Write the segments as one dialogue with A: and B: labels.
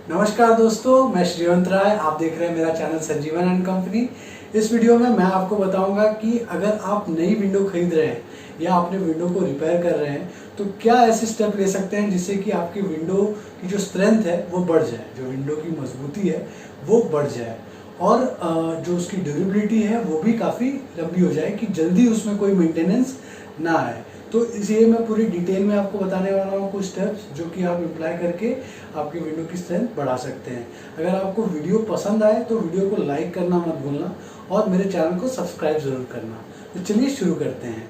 A: नमस्कार दोस्तों, मैं श्रीवंत राय। आप देख रहे हैं मेरा चैनल संजीवन एंड कंपनी। इस वीडियो में मैं आपको बताऊंगा कि अगर आप नई विंडो खरीद रहे हैं या अपने विंडो को रिपेयर कर रहे हैं तो क्या ऐसे स्टेप ले सकते हैं जिससे कि आपकी विंडो की जो स्ट्रेंथ है वो बढ़ जाए, जो विंडो की मजबूती है वो बढ़ जाए और जो उसकी ड्यूरेबिलिटी है वो भी काफ़ी लंबी हो जाए कि जल्दी उसमें कोई मेंटेनेंस ना आए। तो इसलिए मैं पूरी डिटेल में आपको बताने वाला हूँ कुछ स्टेप्स जो कि आप अप्लाई करके आपकी विंडो की स्ट्रेंथ बढ़ा सकते हैं। अगर आपको वीडियो पसंद आए तो वीडियो को लाइक करना मत भूलना और मेरे चैनल को सब्सक्राइब ज़रूर करना। तो चलिए शुरू करते हैं।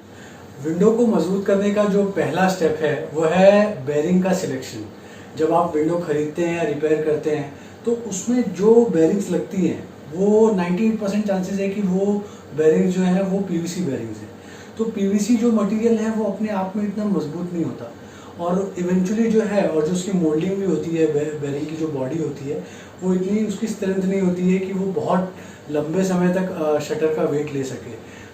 A: विंडो को मजबूत करने का जो पहला स्टेप है वो है बेरिंग का सिलेक्शन। जब आप विंडो खरीदते हैं या रिपेयर करते हैं तो उसमें जो बेरिंग्स लगती हैं वो 98% चांसेस है कि वो बेरिंग्स जो है वो पीवीसी बेरिंग्स है। तो पीवीसी जो मटेरियल है वो अपने आप में इतना मजबूत नहीं होता और इवेंचुअली जो है और जो उसकी मोल्डिंग भी होती है, बेरिंग की जो बॉडी होती है वो इतनी उसकी स्ट्रेंथ नहीं होती है कि वो बहुत लंबे समय तक शटर का वेट ले सके।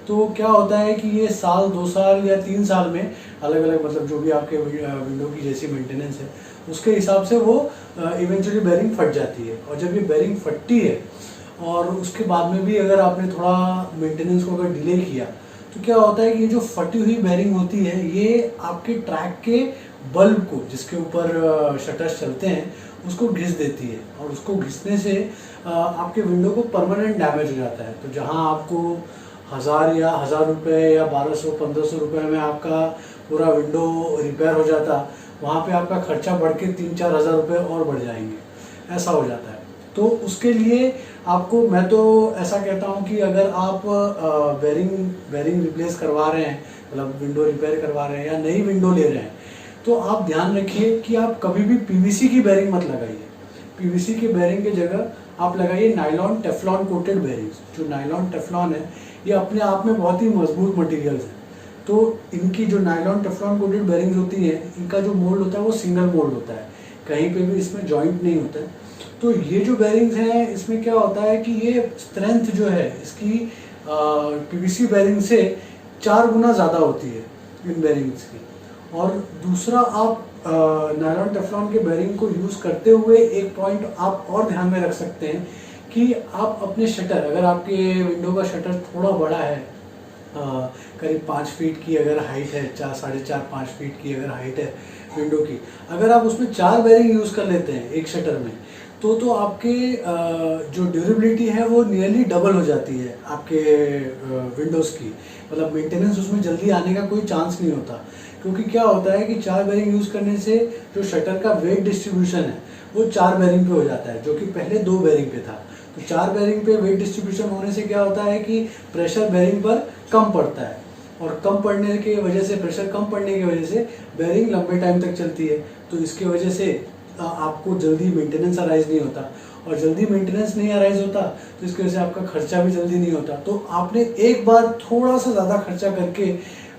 A: तो क्या होता है कि ये साल 2 साल या 3 साल में अलग अलग, मतलब जो भी आपके विंडो की जैसी मेंटेनेंस है उसके हिसाब से वो इवेंचुअली बेरिंग फट जाती है। और जब ये बेरिंग फटती है और उसके बाद में भी अगर आपने थोड़ा मेंटेनेंस को अगर डिले किया तो क्या होता है कि ये जो फटी हुई बेरिंग होती है ये आपके ट्रैक के बल्ब को, जिसके ऊपर शटर्स चलते हैं, उसको घिस देती है और उसको घिसने से आपके विंडो को परमानेंट डैमेज हो जाता है। तो जहां आपको 1000 या 1000 रुपये या 1200-1500 रुपये में आपका पूरा विंडो रिपेयर हो जाता, वहाँ पे आपका खर्चा बढ़ के 3-4 हज़ार रुपये और बढ़ जाएंगे, ऐसा हो जाता है। तो उसके लिए आपको, मैं तो ऐसा कहता हूँ कि अगर आप बेरिंग रिप्लेस करवा रहे हैं, मतलब विंडो रिपेयर करवा रहे हैं या नई विंडो ले रहे हैं, तो आप ध्यान रखिए कि आप कभी भी पीवीसी की बेरिंग मत लगाइए। पीवीसी की बेरिंग की जगह आप लगाइए नायलॉन टेफ्लॉन कोटेड बेरिंग्स। जो नायलॉन टेफ्लॉन है ये अपने आप में बहुत ही मजबूत मटेरियल्स है। तो इनकी जो नायलॉन टेफ्लॉन कोटेड बेरिंग्स होती हैं, इनका जो मोल्ड होता है वो सिंगल मोल्ड होता है, कहीं पे भी इसमें जॉइंट नहीं होता है। तो ये जो बेरिंग्स हैं इसमें क्या होता है कि ये स्ट्रेंथ जो है इसकी पीवीसी बेरिंग से 4 गुना ज़्यादा होती है इन बेरिंग्स की। और दूसरा, आप नायलॉन टेफ्लॉन के बेरिंग को यूज़ करते हुए एक पॉइंट आप और ध्यान में रख सकते हैं कि आप अपने शटर, अगर आपके विंडो का शटर थोड़ा बड़ा है, करीब 5 फीट की अगर हाइट है, 4-4.5 फीट की अगर हाइट है विंडो की, अगर आप उसमें 4 बेरिंग यूज़ कर लेते हैं एक शटर में तो आपके जो ड्यूरेबिलिटी है वो नियरली डबल हो जाती है आपके विंडोज़ की। मतलब मेंटेनेंस उसमें जल्दी आने का कोई चांस नहीं होता, क्योंकि क्या होता है कि 4 बेरिंग यूज़ करने से जो शटर का वेट डिस्ट्रीब्यूशन है वो 4 बेरिंग पे हो जाता है, जो कि पहले 2 बेरिंग पे था। तो 4 बेरिंग पे वेट डिस्ट्रीब्यूशन होने से क्या होता है कि प्रेशर बेरिंग पर कम पड़ता है और कम पड़ने की वजह से, प्रेशर कम पड़ने की वजह से बेरिंग लंबे टाइम तक चलती है। तो इसकी वजह से आपको जल्दी मेंटेनेंस अराइज नहीं होता और जल्दी मेंटेनेंस नहीं अराइज होता तो इसकी वजह से आपका खर्चा भी जल्दी नहीं होता। तो आपने एक बार थोड़ा सा ज़्यादा खर्चा करके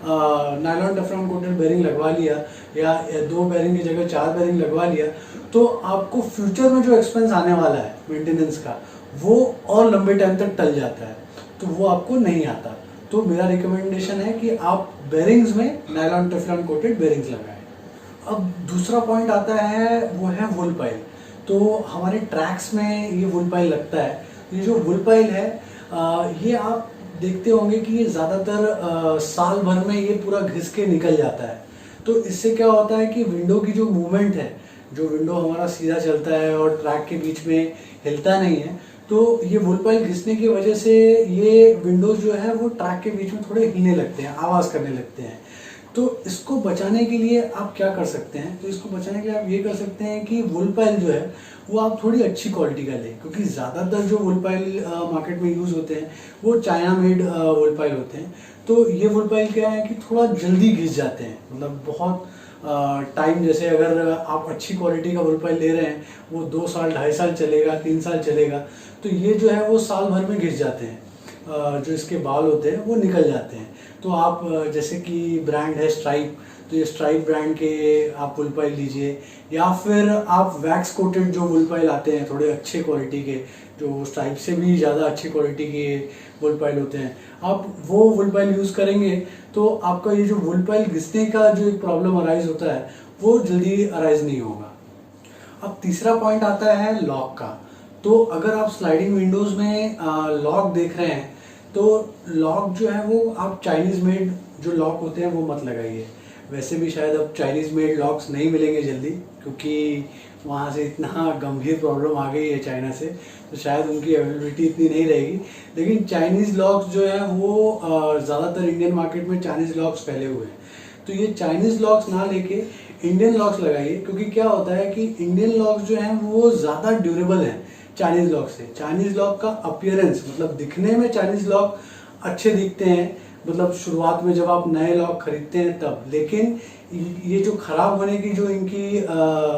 A: नायलॉन टेफ्लॉन कोटेड बेरिंग लगवा लिया या 2 बेरिंग की जगह 4 बेरिंग लगवा लिया तो आपको फ्यूचर में जो एक्सपेंस आने वाला है मेंटेनेंस का वो और लंबे टाइम तक टल जाता है, तो वो आपको नहीं आता। तो मेरा रिकमेंडेशन है कि आप बेरिंग्स में नायलॉन टेफ्लॉन कोटेड बेरिंग्स लगाएं। अब दूसरा पॉइंट आता है वो है वुल पाइल। तो हमारे ट्रैक्स में ये वुल पाइल लगता है। ये जो वुल पाइल है ये आप देखते होंगे कि ये ज़्यादातर साल भर में ये पूरा घिस के निकल जाता है। तो इससे क्या होता है कि विंडो की जो मूवमेंट है, जो विंडो हमारा सीधा चलता है और ट्रैक के बीच में हिलता नहीं है, तो ये वुल पाइल घिसने की वजह से ये विंडोज जो है वो ट्रैक के बीच में थोड़े हिलने लगते हैं, आवाज़ करने लगते हैं। तो इसको बचाने के लिए आप क्या कर सकते हैं? तो इसको बचाने के लिए आप ये कर सकते हैं कि वुल पाइल जो है वो आप थोड़ी अच्छी क्वालिटी का लें, क्योंकि ज़्यादातर जो वुल पाइल मार्केट में यूज़ होते हैं वो चाइना मेड वुल पाइल होते हैं। तो ये वुल पाइल क्या है कि थोड़ा जल्दी घिस जाते हैं, मतलब बहुत टाइम, जैसे अगर आप अच्छी क्वालिटी का वुल पाइल ले रहे हैं वो 2 साल 2.5 साल चलेगा, 3 साल चलेगा, तो ये जो है वो साल भर में घिस जाते हैं। जो इसके बाल होते हैं वो निकल जाते हैं। तो आप जैसे कि ब्रांड है स्ट्राइप, तो ये स्ट्राइप ब्रांड के आप वुल पाइल लीजिए, या फिर आप वैक्स कोटेड जो वुल पाइल आते हैं थोड़े अच्छे क्वालिटी के, जो स्ट्राइप से भी ज़्यादा अच्छी क्वालिटी के वुल पाइल होते हैं, आप वो वुल पाइल यूज़ करेंगे तो आपका ये जो वुल पाइल घिसने का जो एक प्रॉब्लम अराइज होता है वो जल्दी अराइज नहीं होगा। अब तीसरा पॉइंट आता है लॉक का। तो अगर आप स्लाइडिंग विंडोज़ में लॉक देख रहे हैं तो लॉक जो है वो आप चाइनीज़ मेड जो लॉक होते हैं वो मत लगाइए। वैसे भी शायद अब चाइनीज़ मेड लॉक्स नहीं मिलेंगे जल्दी, क्योंकि वहाँ से इतना गंभीर प्रॉब्लम आ गई है चाइना से, तो शायद उनकी अवेलेबिलिटी इतनी नहीं रहेगी। लेकिन चाइनीज़ लॉक्स जो है वो ज़्यादातर इंडियन मार्केट में चाइनीज़ लॉक्स फैले हुए हैं, तो ये चाइनीज़ लॉक्स ना लेके इंडियन लॉक्स लगाइए। क्योंकि क्या होता है कि इंडियन लॉक्स जो हैं वो ज़्यादा ड्यूरेबल हैं चाइनीज़ लॉक से। चाइनीज़ लॉक का अपीयरेंस मतलब दिखने में चाइनीज़ लॉक अच्छे दिखते हैं, मतलब शुरुआत में जब आप नए लॉक खरीदते हैं तब, लेकिन ये जो ख़राब होने की जो इनकी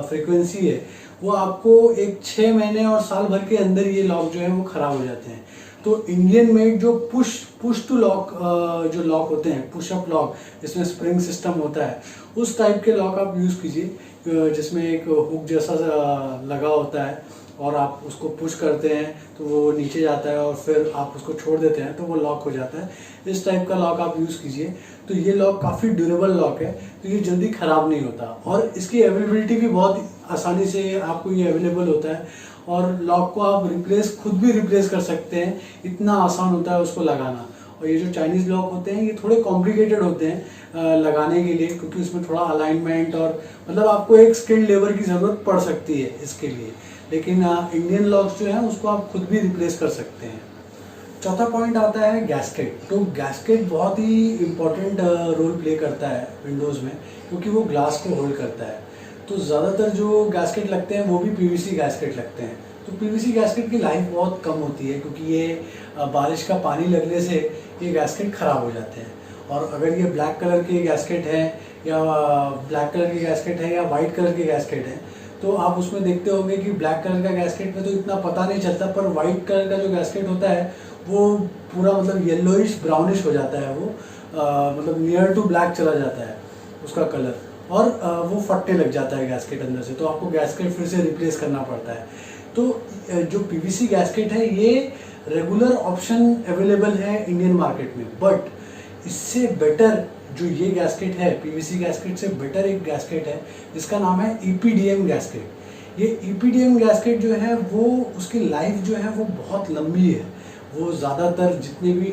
A: फ्रीक्वेंसी है वो आपको एक 6 महीने और साल भर के अंदर ये लॉक जो है वो ख़राब हो जाते हैं। तो इंडियन मेड जो पुश टू लॉक जो लॉक होते हैं, पुश अप लॉक जिसमें स्प्रिंग सिस्टम होता है, उस टाइप के लॉक आप यूज़ कीजिए, जिसमें एक हुक जैसा लगा होता है और आप उसको पुश करते हैं तो वो नीचे जाता है और फिर आप उसको छोड़ देते हैं तो वो लॉक हो जाता है। इस टाइप का लॉक आप यूज़ कीजिए। तो ये लॉक काफ़ी ड्यूरेबल लॉक है, तो ये जल्दी ख़राब नहीं होता और इसकी अवेलेबिलिटी भी बहुत आसानी से आपको ये अवेलेबल होता है और लॉक को आप खुद भी रिप्लेस कर सकते हैं, इतना आसान होता है उसको लगाना। और ये जो चाइनीज़ लॉक होते हैं ये थोड़े कॉम्प्लिकेटेड होते हैं लगाने के लिए, क्योंकि उसमें थोड़ा अलाइनमेंट और मतलब आपको एक स्किल्ड लेबर की ज़रूरत पड़ सकती है इसके लिए। लेकिन इंडियन लॉक्स जो है उसको आप खुद भी रिप्लेस कर सकते हैं। चौथा पॉइंट आता है गैस्केट। तो गैस्केट बहुत ही इम्पोर्टेंट रोल प्ले करता है विंडोज़ में, क्योंकि वो ग्लास को होल्ड करता है। तो ज़्यादातर जो गैस्केट लगते हैं वो भी पीवीसी गैस्केट लगते हैं। तो पीवीसी गैस्केट की लाइफ बहुत कम होती है, क्योंकि ये बारिश का पानी लगने से ये गैस्केट ख़राब हो जाते हैं। और अगर ये ब्लैक कलर के गैस्केट हैं या वाइट कलर के गैस्केट हैं, तो आप उसमें देखते होंगे कि ब्लैक कलर का गैस्केट में तो इतना पता नहीं चलता, पर वाइट कलर का जो गैस्केट होता है वो पूरा मतलब येलोइश ब्राउनिश हो जाता है, वो मतलब नियर टू ब्लैक चला जाता है उसका कलर, और वो फटने लग जाता है गैस्केट अंदर से, तो आपको गैस्केट फिर से रिप्लेस करना पड़ता है। तो जो पीवीसी गैस्केट है ये रेगुलर ऑप्शन अवेलेबल है इंडियन मार्केट में, बट इससे बेटर जो ये गैस्केट है, पीवीसी गैस्केट से बेटर एक गैस्केट है जिसका नाम है ईपीडीएम गैस्केट। ये ईपीडीएम गैस्केट जो है वो उसकी लाइफ जो है वो बहुत लंबी है। वो ज़्यादातर जितने भी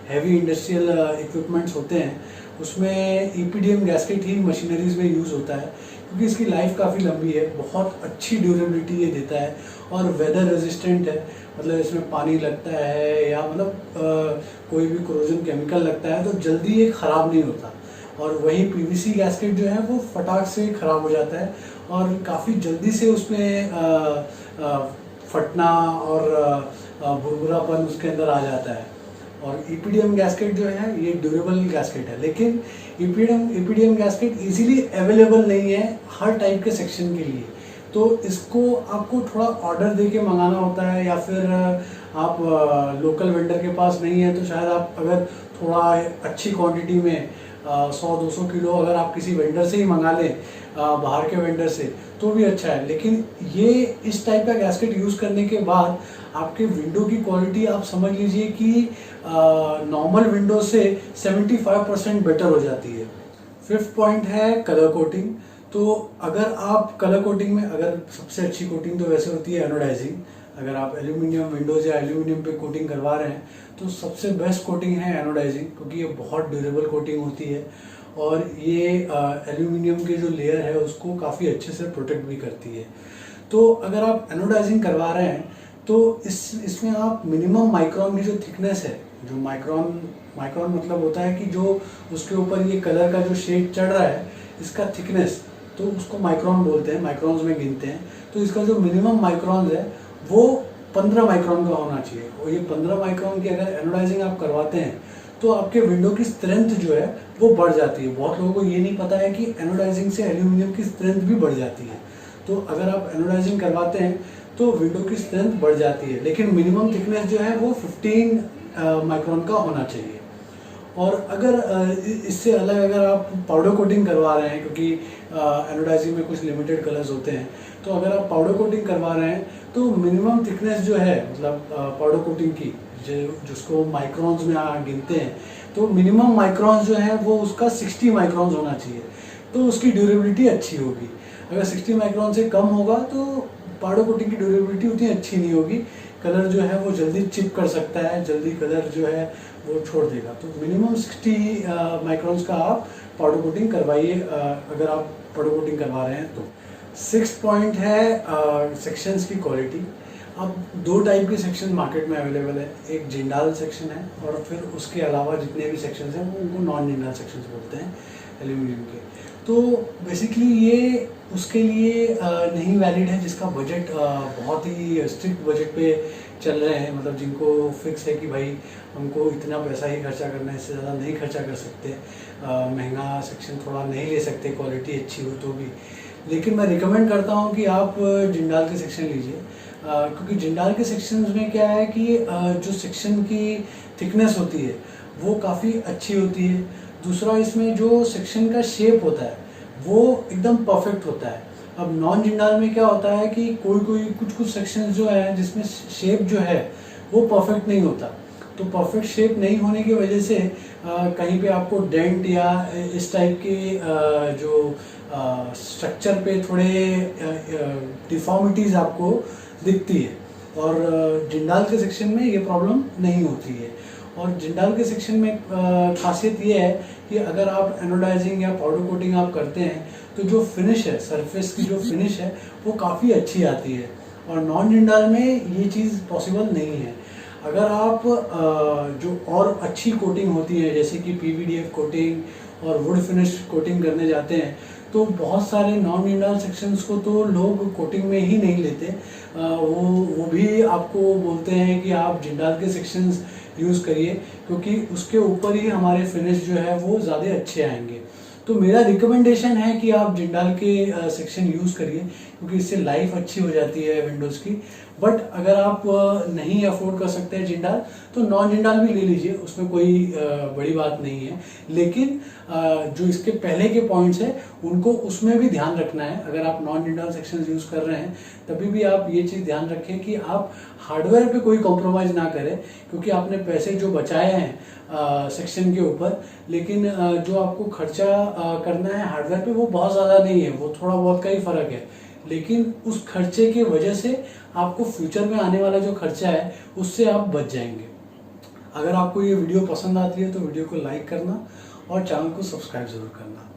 A: हैवी इंडस्ट्रियल इक्विपमेंट्स होते हैं उसमें ईपीडीएम गैस्केट ही मशीनरीज में यूज़ होता है, क्योंकि इसकी लाइफ काफ़ी लंबी है, बहुत अच्छी ड्यूरेबिलिटी ये देता है और वेदर रेजिस्टेंट है। मतलब इसमें पानी लगता है या मतलब कोई भी क्रोजन केमिकल लगता है तो जल्दी ये ख़राब नहीं होता। और वही पीवीसी गैस्केट जो है वो फटाक से ख़राब हो जाता है और काफ़ी जल्दी से उसमें फटना और भुरभुरापन उसके अंदर आ जाता है। और ईपीडीएम गैस्केट जो है ये ड्यूरेबल गैस्केट है, लेकिन ईपीडीएम गैस्केट इजीली अवेलेबल नहीं है हर टाइप के सेक्शन के लिए। तो इसको आपको थोड़ा ऑर्डर देके मंगाना होता है, या फिर आप लोकल वेंडर के पास नहीं है तो शायद आप अगर थोड़ा अच्छी क्वांटिटी में 100-200 किलो अगर आप किसी वेंडर से ही मंगा लें, बाहर के वेंडर से, तो भी अच्छा है। लेकिन ये इस टाइप का गैस्केट यूज़ करने के बाद आपके विंडो की क्वालिटी आप समझ लीजिए कि नॉर्मल विंडो से 75% बेटर हो जाती है। फिफ्थ पॉइंट है कलर कोटिंग। तो अगर आप कलर कोटिंग में, अगर सबसे अच्छी कोटिंग तो वैसे होती है एनोडाइजिंग। अगर आप एल्यूमिनियम विंडोज़ या एल्यूमिनियम पे कोटिंग करवा रहे हैं तो सबसे बेस्ट कोटिंग है एनोडाइजिंग, क्योंकि ये बहुत ड्यूरेबल कोटिंग होती है और ये एल्यूमिनियम के जो लेयर है उसको काफ़ी अच्छे से प्रोटेक्ट भी करती है। तो अगर आप एनोडाइजिंग करवा रहे हैं तो इसमें आप मिनिमम माइक्रॉन की जो थिकनेस है, जो माइक्रॉन मतलब होता है कि जो उसके ऊपर ये कलर का जो शेड चढ़ रहा है इसका थिकनेस, तो उसको माइक्रॉन बोलते हैं, माइक्रॉन्स में गिनते हैं। तो इसका जो मिनिमम माइक्रॉन है वो 15 माइक्रॉन का होना चाहिए। और ये 15 माइक्रॉन की अगर एनोडाइजिंग आप करवाते हैं तो आपके विंडो की स्ट्रेंथ जो है वो बढ़ जाती है। बहुत लोगों को ये नहीं पता है कि एनोडाइजिंग से एल्यूमिनियम की स्ट्रेंथ भी बढ़ जाती है। तो अगर आप एनोडाइजिंग करवाते हैं तो विंडो की स्ट्रेंथ बढ़ जाती है, लेकिन मिनिमम थिकनेस जो है वो 15 माइक्रॉन का होना चाहिए। और अगर इससे अलग अगर आप पाउडर कोटिंग करवा रहे हैं, क्योंकि एनोडाइजिंग में कुछ लिमिटेड कलर्स होते हैं, तो अगर आप पाउडर कोटिंग करवा रहे हैं तो मिनिमम थिकनेस जो है मतलब पाउडर कोटिंग की जिसको माइक्रॉन्स में गिनते हैं, तो मिनिमम माइक्रॉन्स जो है वो उसका 60 माइक्रॉन्स होना चाहिए, तो उसकी ड्यूरेबिलिटी अच्छी होगी। अगर 60 माइक्रोन से कम होगा तो पाउडर कोटिंग की ड्यूरेबिलिटी उतनी अच्छी नहीं होगी, कलर जो है वो जल्दी चिप कर सकता है, जल्दी कलर जो है वो छोड़ देगा। तो मिनिमम 60 माइक्रोन्स का आप पाउडर कोटिंग करवाइए अगर आप पाउडर कोटिंग करवा रहे हैं तो। 6th पॉइंट है सेक्शंस की क्वालिटी। अब 2 टाइप के सेक्शन मार्केट में अवेलेबल है, एक जिंडाल सेक्शन है और फिर उसके अलावा जितने भी सेक्शंस हैं वो उनको नॉन जिंडाल सेक्शंस बोलते हैं एल्यूमिनियम के। तो बेसिकली ये उसके लिए नहीं वैलिड है जिसका बजट बहुत ही स्ट्रिक्ट बजट पे चल रहे हैं, मतलब जिनको फिक्स है कि भाई हमको इतना पैसा ही खर्चा करना है, इससे ज़्यादा नहीं खर्चा कर सकते, महंगा सेक्शन थोड़ा नहीं ले सकते क्वालिटी अच्छी हो तो भी। लेकिन मैं रिकमेंड करता हूँ कि आप जिंडाल के सेक्शन लीजिए, क्योंकि जिंडाल के सेक्शंस में क्या है कि जो सेक्शन की थिकनेस होती है वो काफ़ी अच्छी होती है। दूसरा, इसमें जो सेक्शन का शेप होता है वो एकदम परफेक्ट होता है। अब नॉन जिंडाल में क्या होता है कि कुछ सेक्शंस जो है जिसमें शेप जो है वो परफेक्ट नहीं होता, तो परफेक्ट शेप नहीं होने की वजह से कहीं पे आपको डेंट या इस टाइप के जो स्ट्रक्चर पे थोड़े डिफॉर्मिटीज़ आपको दिखती है, और जिंडाल के सेक्शन में ये प्रॉब्लम नहीं होती है। और जिंडाल के सेक्शन में खासियत ये है कि अगर आप एनोडाइजिंग या पाउडर कोटिंग आप करते हैं तो जो फिनिश है, सरफेस की जो फिनिश है वो काफ़ी अच्छी आती है, और नॉन जिंडाल में ये चीज़ पॉसिबल नहीं है। अगर आप जो और अच्छी कोटिंग होती है जैसे कि PVDF कोटिंग और वुड फिनिश कोटिंग करने जाते हैं तो बहुत सारे नॉन जिंडाल सेक्शंस को तो लोग कोटिंग में ही नहीं लेते, वो भी आपको बोलते हैं कि आप जिंडाल के सेक्शंस यूज़ करिए क्योंकि उसके ऊपर ही हमारे फिनिश जो है वो ज़्यादा अच्छे आएंगे। तो मेरा रिकमेंडेशन है कि आप जिंडाल के सेक्शन यूज़ करिए क्योंकि इससे लाइफ अच्छी हो जाती है विंडोज़ की। बट अगर आप नहीं अफोर्ड कर सकते हैं जिंडाल तो नॉन जिंडाल भी ले लीजिए, उसमें कोई बड़ी बात नहीं है। लेकिन जो इसके पहले के पॉइंट्स हैं उनको उसमें भी ध्यान रखना है। अगर आप नॉन जिंडाल सेक्शन यूज़ कर रहे हैं तभी भी आप ये चीज़ ध्यान रखें कि आप हार्डवेयर पे कोई कॉम्प्रोमाइज़ ना करें, क्योंकि आपने पैसे जो बचाए हैं सेक्शन के ऊपर, लेकिन जो आपको खर्चा करना है हार्डवेयर पे वो बहुत ज़्यादा नहीं है, वो थोड़ा बहुत का ही फ़र्क है। लेकिन उस खर्चे की वजह से आपको फ्यूचर में आने वाला जो खर्चा है उससे आप बच जाएंगे। अगर आपको ये वीडियो पसंद आती है तो वीडियो को लाइक करना और चैनल को सब्सक्राइब ज़रूर करना।